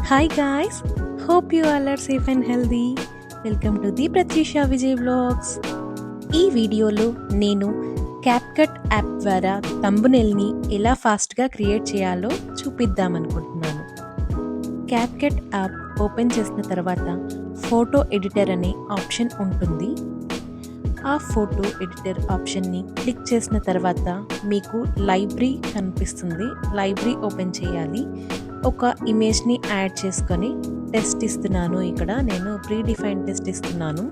Hi guys, hope you all are safe and healthy. Welcome to the Pratyusha Vijay Vlogs. ఈ వీడియోలో నేను CapCut app ద్వారా థంబ్నెయిల్ని ఎలా ఫాస్ట్గా క్రియేట్ చేయాలో చూపిద్దామనుకుంటున్నాను. క్యాప్కట్ యాప్ ఓపెన్ చేసిన తర్వాత ఫోటో ఎడిటర్ అనే ఆప్షన్ ఉంటుంది. ఆ ఫోటో ఎడిటర్ ఆప్షన్ని క్లిక్ చేసిన తర్వాత మీకు లైబ్రరీ కనిపిస్తుంది. లైబ్రరీ ఓపెన్ చేయాలి. ఒక ఇమేజ్ని యాడ్ చేసుకొని టెస్ట్ ఇస్తున్నాను. ఇక్కడ నేను ప్రీ డిఫైన్ టెస్ట్ ఇస్తున్నాను.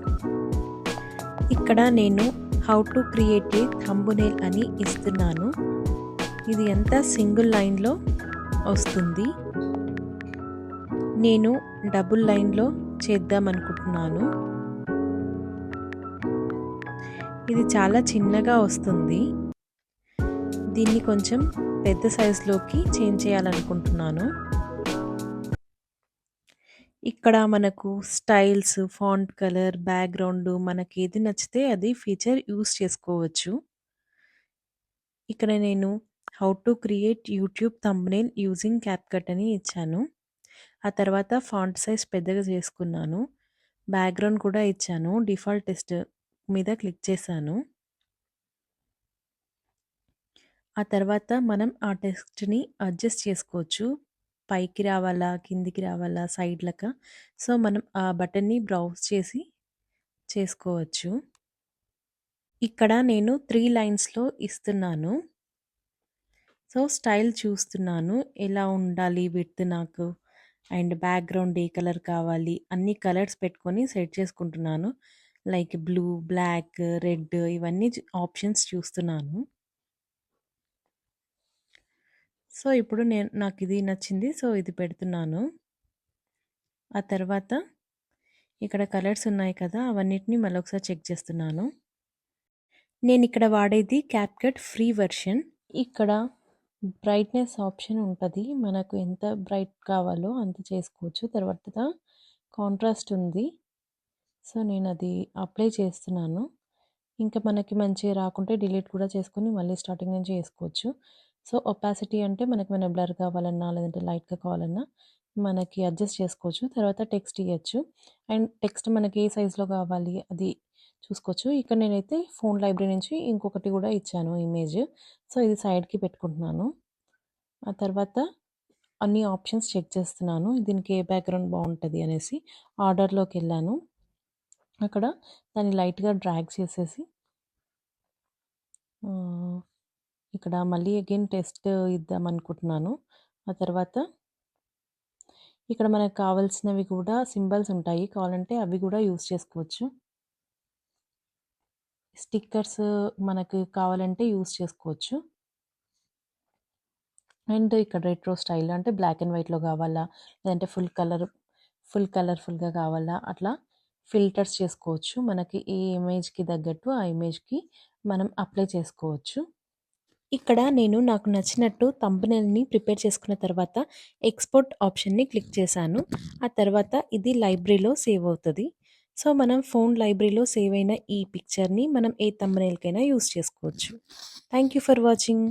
ఇక్కడ నేను how to create a thumbnail అని ఇస్తున్నాను. ఇది అంతా సింగిల్ లైన్లో వస్తుంది. నేను డబుల్ లైన్లో చేద్దాం అనుకుంటున్నాను. ఇది చాలా చిన్నగా వస్తుంది. దీన్ని కొంచెం పెద్ద సైజులోకి చేంజ్ చేయాలనుకుంటున్నాను. ఇక్కడ మనకు స్టైల్స్, ఫాంట్ కలర్, బ్యాక్గ్రౌండ్ మనకి ఏది నచ్చితే అది ఫీచర్ యూస్ చేసుకోవచ్చు. ఇక్కడ నేను how to create YouTube thumbnail using CapCut అని ఇచ్చాను. ఆ తర్వాత ఫాంట్ సైజ్ పెద్దగా చేసుకున్నాను. బ్యాక్గ్రౌండ్ కూడా ఇచ్చాను. డిఫాల్ట్ టెక్స్ట్ మీద క్లిక్ చేశాను. ఆ తర్వాత మనం ఆ టెక్స్ట్ని అడ్జస్ట్ చేసుకోవచ్చు. పైకి రావాలా, కిందికి రావాలా, సైడ్లకా. సో మనం ఆ బటన్ని బ్రౌజ్ చేసి చేసుకోవచ్చు. ఇక్కడ నేను 3 లైన్స్లో ఇస్తున్నాను. సో స్టైల్ చూస్తున్నాను ఎలా ఉండాలి విడ్త్ నాకు, అండ్ బ్యాక్గ్రౌండ్ ఏ కలర్ కావాలి, అన్ని కలర్స్ పెట్టుకొని సెట్ చేసుకుంటున్నాను. లైక్ బ్లూ, బ్లాక్, రెడ్ ఇవన్నీ ఆప్షన్స్ చూస్తున్నాను. సో ఇప్పుడు నాకు ఇది నచ్చింది. సో ఇది పెడుతున్నాను. ఆ తర్వాత ఇక్కడ కలర్స్ ఉన్నాయి కదా, అవన్నిటిని మళ్ళీ ఒకసారి చెక్ చేస్తున్నాను. నేను ఇక్కడ వాడేది క్యాప్కట్ ఫ్రీ వెర్షన్. ఇక్కడ బ్రైట్నెస్ ఆప్షన్ ఉంటుంది. మనకు ఎంత బ్రైట్ కావాలో అంత చేసుకోవచ్చు. తర్వాత కాంట్రాస్ట్ ఉంది. సో నేను అది అప్లై చేస్తున్నాను. ఇంకా మనకి మంచిగా రాకుంటే డిలీట్ కూడా చేసుకొని మళ్ళీ స్టార్టింగ్ నుంచి చేసుకోవచ్చు. సో ఒపాసిటీ అంటే మనకి మన బ్లర్ కావాలన్నా లేదంటే లైట్గా కావాలన్నా మనకి అడ్జస్ట్ చేసుకోవచ్చు. తర్వాత టెక్స్ట్ ఇవ్వచ్చు. అండ్ టెక్స్ట్ మనకి ఏ సైజులో కావాలి అది చూసుకోవచ్చు. ఇక్కడ నేనైతే ఫోన్ లైబ్రరీ నుంచి ఇంకొకటి కూడా ఇచ్చాను ఇమేజ్. సో ఇది సైడ్కి పెట్టుకుంటున్నాను. ఆ తర్వాత అన్ని ఆప్షన్స్ చెక్ చేస్తున్నాను. దీనికి ఏ బ్యాక్గ్రౌండ్ బాగుంటుంది అనేసి ఆర్డర్లోకి వెళ్ళాను. అక్కడ దాన్ని లైట్గా డ్రాగ్ చేసేసి ఇక్కడ మళ్ళీ అగైన్ టెస్ట్ ఇద్దాం అనుకుంటున్నాను. ఆ తర్వాత ఇక్కడ మనకు కావాల్సినవి కూడా సింబల్స్ ఉంటాయి. కావాలంటే అవి కూడా యూస్ చేసుకోవచ్చు. స్టిక్కర్స్ మనకు కావాలంటే యూస్ చేసుకోవచ్చు. అండ్ ఇక్కడ రెట్రో స్టైల్ అంటే బ్లాక్ అండ్ వైట్లో కావాలా లేదంటే ఫుల్ కలర్ఫుల్గా కావాలా అట్లా ఫిల్టర్స్ చేసుకోవచ్చు. మనకి ఏ ఇమేజ్కి తగ్గట్టు ఆ ఇమేజ్కి మనం అప్లై చేసుకోవచ్చు. ఇక్కడ నేను నాకు నచ్చినట్టు థంబ్నెయిల్ని ప్రిపేర్ చేసుకున్న తర్వాత ఎక్స్పోర్ట్ ఆప్షన్ని క్లిక్ చేశాను. ఆ తర్వాత ఇది లైబ్రరీలో సేవ్ అవుతుంది. సో మనం ఫోన్ లైబ్రరీలో సేవ్ అయిన ఈ పిక్చర్ని మనం ఏ థంబ్నెయిల్కైనా యూస్ చేసుకోవచ్చు. Thank you for watching.